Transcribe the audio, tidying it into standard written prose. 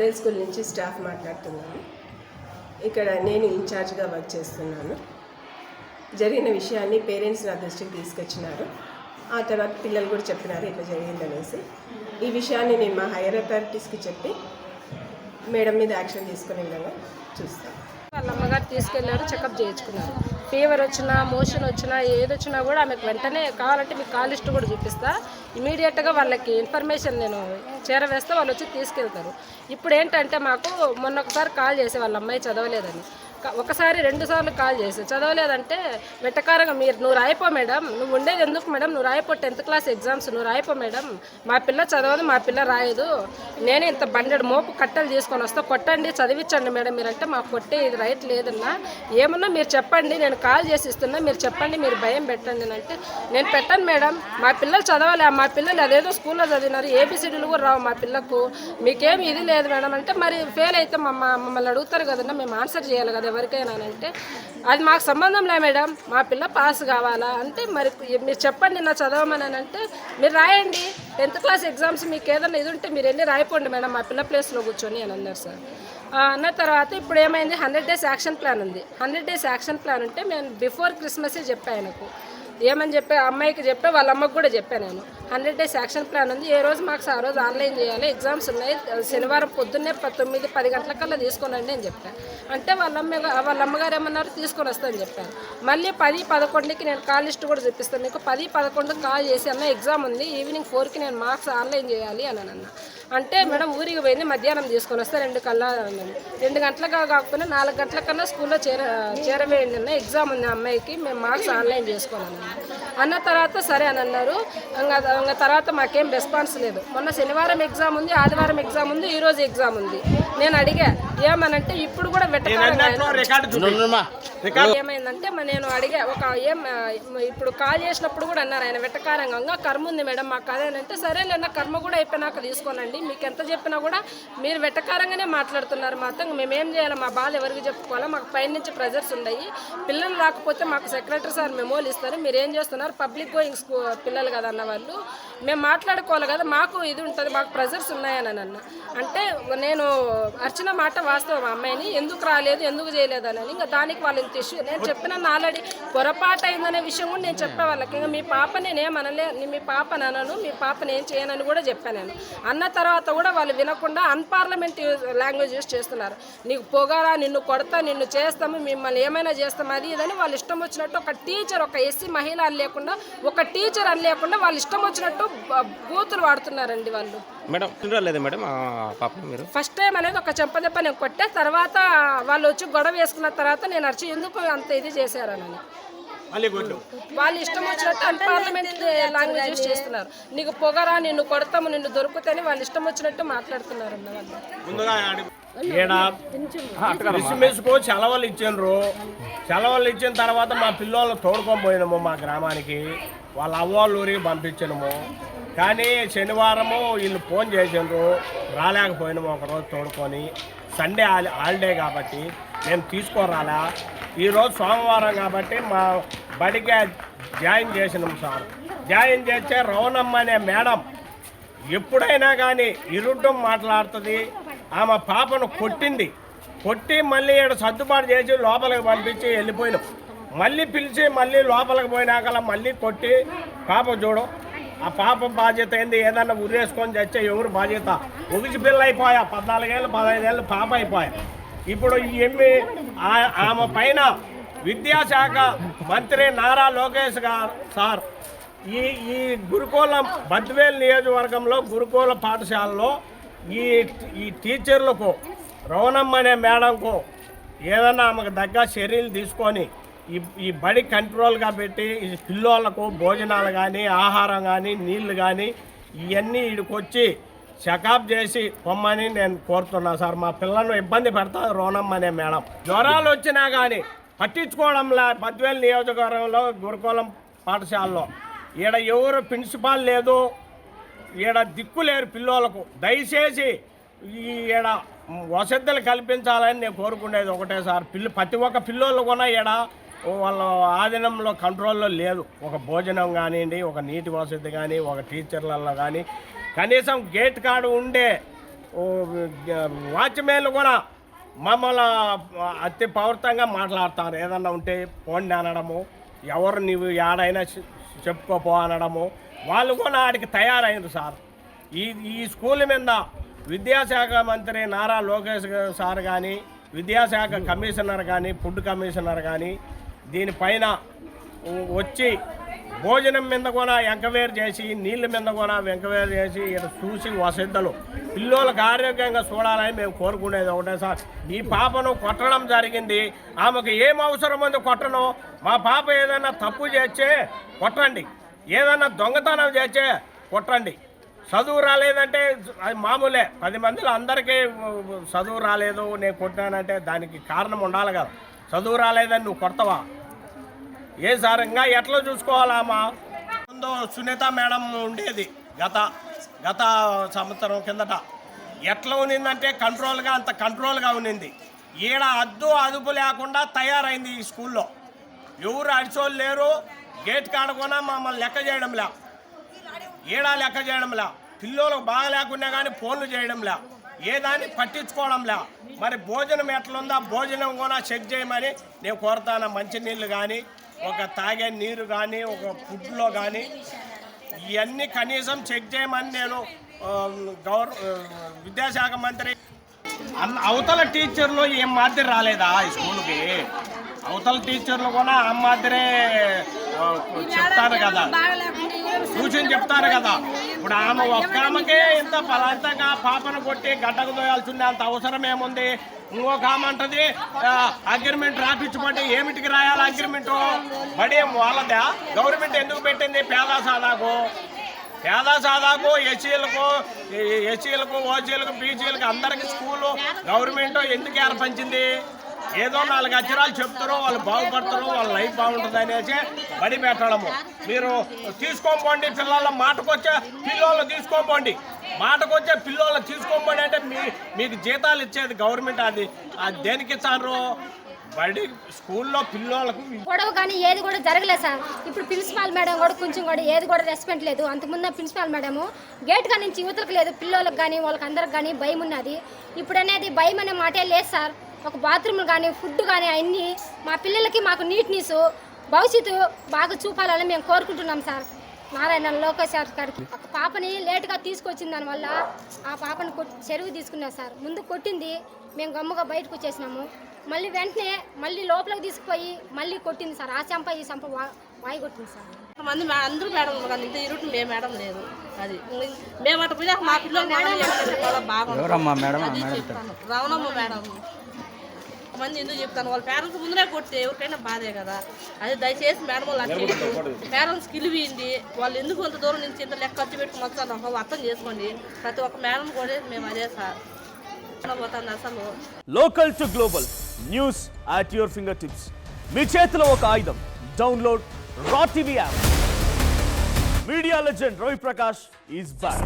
Badvel school నుంచి staff మాట్లాడుతున్నాను. ఇక్కడ నేను ఇన్ఛార్జ్గా వర్క్ చేస్తున్నాను. జరిగిన విషయాన్ని పేరెంట్స్ నా దృష్టికి తీసుకొచ్చినారు. ఆ తర్వాత పిల్లలు కూడా చెప్పినారు ఇట్లా జరిగిందనేసి. ఈ విషయాన్ని నేను మా హైయర్ అథారిటీస్కి చెప్పి మేడం మీద యాక్షన్ తీసుకునే విధంగా చూస్తాను. వాళ్ళ అమ్మగారు తీసుకెళ్ళారు, చెకప్ చేయించుకున్నారు. ఫీవర్ వచ్చినా, మోషన్ వచ్చినా, ఏదొచ్చినా కూడా ఆమెకు వెంటనే కావాలంటే మీకు కాల్ లిస్ట్ కూడా చూపిస్తా. ఇమీడియట్గా వాళ్ళకి ఇన్ఫర్మేషన్ నేను చేరవేస్తే వాళ్ళు వచ్చి తీసుకెళ్తారు. ఇప్పుడు ఏంటంటే మాకు మొన్న ఒకసారి కాల్ చేసి వాళ్ళ అమ్మాయి చదవలేదని, ఒకసారి 2 సార్లు కాల్ చేసి చదవలేదంటే వెట్టకారంగా నువ్వు రాయిపో మేడం, నువ్వు ఉండేది ఎందుకు మేడం, నువ్వు రాయిపో 10th క్లాస్ ఎగ్జామ్స్, నువ్వు రాయిపో మేడం, మా పిల్ల చదవదు, మా పిల్ల రాయదు, నేనే ఇంత బండెడు మోపు కట్టలు తీసుకొని వస్తా, కొట్టండి చదివించండి మేడం మీరంటే మాకు కొట్టే ఇది రైట్ లేదన్నా, ఏమన్నా మీరు చెప్పండి, నేను కాల్ చేసి ఇస్తున్నా, మీరు చెప్పండి, మీరు భయం పెట్టండి అని అంటే నేను పెట్టను మేడం, మా పిల్లలు చదవలే, మా పిల్లలు అదేదో స్కూల్లో చదివినారు, ఏబిసిడీలు కూడా రావు మా పిల్లకు, మీకేం ఇది లేదు మేడం అంటే మరి ఫెయిల్ అయితే మమ్మల్ని అడుగుతారు కదన్నా, మేము ఆన్సర్ చేయాలి కదా ఎవరికైనా అంటే అది మాకు సంబంధం లే మేడం, మా పిల్ల పాస్ కావాలా అంటే మరి మీరు చెప్పండి నా చదవమని అంటే మీరు రాయండి 10th క్లాస్ ఎగ్జామ్స్, మీకు ఏదైనా ఇది ఉంటే మీరు వెళ్ళి రాయిపోండి మేడం మా పిల్ల ప్లేస్లో కూర్చొని అని అన్నారు సార్. అన్న తర్వాత ఇప్పుడు ఏమైంది, 100 days యాక్షన్ ప్లాన్ ఉంది. 100 days యాక్షన్ ప్లాన్ ఉంటే నేను బిఫోర్ క్రిస్మసే చెప్పాను ఆయనకు, ఏమని చెప్పి అమ్మాయికి చెప్పే వాళ్ళ అమ్మకు కూడా చెప్పాను నేను. 100 days యాక్షన్ ప్లాన్ ఉంది, ఏ రోజు మాకు ఆ రోజు ఆన్లైన్ చేయాలి, ఎగ్జామ్స్ ఉన్నాయి, శనివారం పొద్దున్నే 9-10 గంటలకల్లా తీసుకోనండి అని చెప్పాను. అంటే వాళ్ళ అమ్మగారు ఏమన్నారు, తీసుకొని వస్తానని చెప్పారు. మళ్ళీ 10-11కి నేను కాల్ లిస్ట్ కూడా చూపిస్తాను మీకు, 10-11కి కాల్ చేసి అన్న ఎగ్జామ్ ఉంది, ఈవినింగ్ 4కి నేను మార్క్స్ ఆన్లైన్ చేయాలి అని అన్న. అంటే మేడం ఊరికి పోయింది, మధ్యాహ్నం తీసుకొని వస్తే 2 కల్లా 2 గంటలకు కాకపోయినా 4 గంటల కన్నా స్కూల్లో చేరవేయండి అన్న, ఎగ్జామ్ ఉంది అమ్మాయికి, మేము మార్క్స్ ఆన్లైన్ చేసుకోవాలన్న. అన్న తర్వాత సరే అని అన్నారు. ఇంకా తర్వాత మాకేం రెస్పాన్స్ లేదు. మొన్న శనివారం ఎగ్జామ్ ఉంది, ఆదివారం ఎగ్జామ్ ఉంది, ఈరోజు ఎగ్జామ్ ఉంది. నేను అడిగా ఏమనంటే ఇప్పుడు కూడా ఏమైందంటే నేను అడిగా ఇప్పుడు కాల్ చేసినప్పుడు కూడా అన్నారు ఆయన వెట్టకారంగా కర్మ ఉంది మేడం మాకు అదేనంటే సరేలేన్న కర్మ కూడా అయిపోయినాక తీసుకోనండి, మీకు ఎంత చెప్పినా కూడా మీరు వెట్టకారంగానే మాట్లాడుతున్నారు, మాత్రం మేమేం చేయాలి, మా బాధ ఎవరికి చెప్పుకోవాలా, మాకు పైనుంచి ప్రెజర్స్ ఉన్నాయి, పిల్లలు రాకపోతే మాకు సెక్రటరీ సార్ మెమోలు ఇస్తారు, మీరు ఏం చేస్తున్నారు, పబ్లిక్ గోయింగ్ పిల్లలు కదా అన్న వాళ్ళు, మేము మాట్లాడుకోవాలి కదా, మాకు ఇది ఉంటుంది, మాకు ప్రెజర్స్ ఉన్నాయని అన్న. అంటే నేను అర్చన మాట వాస్తవం, అమ్మాయిని ఎందుకు రాలేదు ఎందుకు చేయలేదు అని, ఇంకా దానికి వాళ్ళ ఇష్యూ నేను చెప్పినాను ఆల్రెడీ, పొరపాటు అయిందనే విషయం కూడా నేను చెప్పే వాళ్ళకి, ఇంకా మీ పాప నేనేమనలే, మీ పాపని అనను, మీ పాపని ఏం చేయనని కూడా చెప్పాను నేను. అన్న తర్వాత కూడా వాళ్ళు వినకుండా అన్పార్లమెంట్ లాంగ్వేజ్ యూజ్ చేస్తున్నారు, నీకు పొగరా, నిన్ను కొడతా, నిన్ను చేస్తాము, మిమ్మల్ని ఏమైనా చేస్తాము అది ఇదని వాళ్ళు ఇష్టం వచ్చినట్టు, ఒక టీచర్ ఒక ఎస్సీ మహిళ అని లేకుండా, ఒక టీచర్ అని లేకుండా వాళ్ళు ఇష్టం వచ్చినట్టు బూతులు వాడుతున్నారండి వాళ్ళు. మేడం ఫస్ట్ టైం అనేది ఒక చెంపదెబ్బ నేను కొట్టే తర్వాత వాళ్ళు వచ్చి గొడవ వేసుకున్న తర్వాత నేను అరిచి ఎందుకు అంత ఇది చేశారని, వాళ్ళు ఇష్టం వచ్చినట్టు అన్పార్లమెంట్ లాంగ్వేజ్ యూజ్ చేస్తున్నారు, నీకు పొగరా, నిన్ను కొడతాము, నిన్ను దొరుకుతాయని వాళ్ళు ఇష్టం వచ్చినట్టు మాట్లాడుతున్నారు అన్న వాళ్ళు. సెలవులు ఇచ్చిండ్రు, సెలవులు ఇచ్చిన తర్వాత మా పిల్లలు తోడుకొని పోయినాము మా గ్రామానికి, వాళ్ళ అవ్వాళ్ళ ఊరికి పంపించినాము. కానీ శనివారము వీళ్ళు ఫోన్ చేసిండ్రు, రాలేకపోయినాము ఒకరోజు తోడుకొని, సండే హాలిడే కాబట్టి మేము తీసుకురాలా, ఈరోజు సోమవారం కాబట్టి మా బడికి జాయిన్ చేసినాం సార్. జాయిన్ చేస్తే రవణమ్మ అనే మేడం ఎప్పుడైనా కానీ ఇరుడ్డం మాట్లాడుతుంది, ఆమె పాపను కొట్టి మళ్ళీ ఇక్కడ సర్దుబాటు చేసి లోపలికి పంపించి వెళ్ళిపోయినాం. మళ్ళీ పిలిచి మళ్ళీ లోపలికి పోయినాకలా మళ్ళీ కొట్టి పాప చూడు, ఆ పాప బాధ్యత ఏంది, ఏదన్నా ఉరేసుకొని చచ్చే ఎవరు బాధ్యత, ఒగిసి పిల్ల అయిపోయా, 14 ఏళ్ళు 15 ఏళ్ళు పాప అయిపోయా. ఇప్పుడు ఆమె పైన విద్యాశాఖ మంత్రి నారా లోకేష్ గారు సార్ ఈ గురుకులం బద్వేల్ నియోజకవర్గంలో గురుకుల పాఠశాలలో ఈ టీచర్లకు రవణమ్మ అనే మేడంకు ఏదన్నా ఆమెకు దగ్గర చర్యలు తీసుకొని ఈ బడి కంట్రోల్గా పెట్టి ఈ పిల్లోళ్ళకు భోజనాలు కానీ ఆహారం కానీ నీళ్లు కానీ ఇవన్నీ ఇక్కడికొచ్చి చెకప్ చేసి పొమ్మని నేను కోరుతున్నా సార్. మా పిల్లలను ఇబ్బంది పెడతా రవణమ్మ అనే మేడం. జ్వరాలు వచ్చినా కానీ పట్టించుకోవడంలా బద్వేల్ నియోజకవర్గంలో గురుకులం పాఠశాలలో ఈడ ఎవరు ప్రిన్సిపాల్ లేదు, ఈడ దిక్కు లేరు పిల్లోళ్ళకు. దయచేసి ఈడ వసతులు కల్పించాలని నేను కోరుకునేది ఒకటే సార్. ప్రతి ఒక్క పిల్లోళ్ళు కూడా ఈడ వాళ్ళ ఆధీనంలో కంట్రోల్లో లేదు. ఒక భోజనం కానివ్వండి, ఒక నీటి వసతి కానీ, ఒక టీచర్లలో కానీ కనీసం గేట్ కాడ ఉండే వాచ్మెన్లు కూడా మమ్మల్ని అతి పౌర్తంగా మాట్లాడతారు. ఏదన్నా ఉంటే పోండి అనడము, ఎవరు నీవు ఏడైనా చెప్పుకోపో అనడము. వాళ్ళు కూడా ఆడికి తయారైనరు సార్. ఈ స్కూల్ మీద విద్యాశాఖ మంత్రి నారా లోకేష్ సార్ కానీ, విద్యాశాఖ కమిషనర్ కానీ, ఫుడ్ కమిషనర్ కానీ దీనిపైన వచ్చి భోజనం మీద కూడా ఎంక్వైరీ చేసి, నీళ్ళ మీద కూడా ఎంక్వైరీ చేసి ఇక్కడ చూసి వసతులు పిల్లలకు ఆరోగ్యంగా చూడాలని మేము కోరుకునేది ఒకటే సార్. ఈ పాపను కొట్టడం జరిగింది, ఆమెకు ఏం అవసరం ఉంది కొట్టను. మా పాప ఏదైనా తప్పు చేస్తే కొట్టండి, ఏదైనా దొంగతనం చేస్తే కొట్టండి. చదువు రాలేదంటే అది మామూలే, 10 మందిలో అందరికీ చదువు రాలేదు నేను కొట్టానంటే దానికి కారణం ఉండాలి కదా. చదువు రాలేదని నువ్వు కొడతావా? ఏ సార్ ఇంకా ఎట్లా చూసుకోవాలమ్మా? ముందు సునీత మేడం ఉండేది గత సంవత్సరం కిందట. ఎట్లా ఉన్నిందంటే కంట్రోల్గా, అంత కంట్రోల్గా ఉన్నింది. ఈడ అదుపు లేకుండా తయారైంది ఈ స్కూల్లో. ఎవరు అడిచోళ్ళు లేరు, గేట్ కాడకుండా మమ్మల్ని లెక్క చేయడంలే, ఏడా లెక్క చేయడంలే. పిల్లలకు బాగా లేకున్నా కానీ ఫోన్లు చేయడంలే, ఏదాన్ని పట్టించుకోవడంలే. మరి భోజనం ఎట్లుందా, భోజనం కూడా చెక్ చేయమని నేను కోరుతాను. మంచినీళ్ళు కానీ, ఒక తాగే నీరు కానీ, ఒక ఫుడ్లో కానీ ఇవన్నీ కనీసం చెక్ చేయమని నేను విద్యాశాఖ మంత్రి. అవతల టీచర్లు ఏం మాదిరి రాలేదా ఈ స్కూల్కి? అవతల టీచర్లు కూడా ఆ మాదిరే చెప్తారు కదా, సూచన చెప్తారు కదా. ఇప్పుడు ఆమె ఒక్క ఆమెకే ఇంత బలవంతంగా పాపను కొట్టి గడ్డకు దోయాల్సిందే, అంత అవసరం ఏముంది? ఇంకొక ఆమె అంటది అగ్రిమెంట్ రాపించమంటే ఏమిటికి రాయాలి అగ్రిమెంటు? బడి ఏం వాళ్ళదా? గవర్నమెంట్ ఎందుకు పెట్టింది? పేద సాదాకు ఎస్సీలకు ఓసీలకు బీసీలకు అందరికి స్కూలు గవర్నమెంట్ ఎందుకు ఏర్పరిచింది? ఏదో 4 అక్షరాలు చెప్తారో వాళ్ళు బాగుపడతారో, వాళ్ళ లైఫ్ బాగుంటుంది అనేసి బడి పెట్టడము. మీరు తీసుకోపోండి, పిల్లల మాటకొచ్చే పిల్లలు తీసుకోపోండి, మాటకొచ్చే పిల్లలు తీసుకోపోండి అంటే మీకు జీతాలు ఇచ్చేది గవర్నమెంట్. అది దేనికి ఇచ్చారు? బడి స్కూల్లో పిల్లలకు గొడవ కానీ ఏది కూడా జరగలేదు సార్. ఇప్పుడు ప్రిన్సిపాల్ మేడం కూడా కొంచెం కూడా ఏది కూడా రెస్పెక్ట్ లేదు. అంతకుముందు ప్రిన్సిపాల్ మేడము గేట్ కా నుంచి యువతలకు లేదు, పిల్లలకు కానీ వాళ్ళకి అందరికి కానీ భయం ఉన్నది. ఇప్పుడు అనేది భయం అనే మాటే లేదు సార్. ఒక బాత్రూమ్లు కానీ, ఫుడ్ కానీ అన్నీ మా పిల్లలకి మాకు నీట్నెస్ భవిష్యత్తు బాగా చూపాలని మేము కోరుకుంటున్నాం సార్. నారాయణ లోకేష్ గారికి ఒక పాపని లేటుగా తీసుకొచ్చిన దానివల్ల ఆ పాపని చెరువు తీసుకున్నాం సార్. ముందు కొట్టింది, మేము గమ్ముగా బయటకు వచ్చేసినాము. మళ్ళీ వెంటనే మళ్ళీ లోపలికి తీసుకుపోయి మళ్ళీ కొట్టింది సార్. ఆ చంప ఈ చంప వాయి కొట్టింది సార్. మంది అందరూ మేడం కానీ ఇంత ఇరుటు మేము మేడం లేదు. అది మేము అటు పోయినా మా పిల్లలు బాగుంది. రవణమ్మ మేడం మంది ఎందుకు చెప్తాను, వాళ్ళ పేరెంట్స్ ముందరే కొడితే ఎవరికైనా బాధే కదా. అది దయచేసి మేడం వాళ్ళు అట్లా పేరెంట్స్కి ఇలివింది, వాళ్ళు ఎందుకు అంత దూరం నుంచి ఇంత లెక్క ఖర్చు పెట్టుకుని వస్తాను అర్థం చేసుకోండి. ప్రతి ఒక్క మేడం కూడా మేము అదే సార్ పోతాను అసలు. Local to global news at your finger tips. మీ చేతిలో ఒక ఆయుధం. డౌన్లోడ్ రా TV app. Media legend Ravi Prakash is back.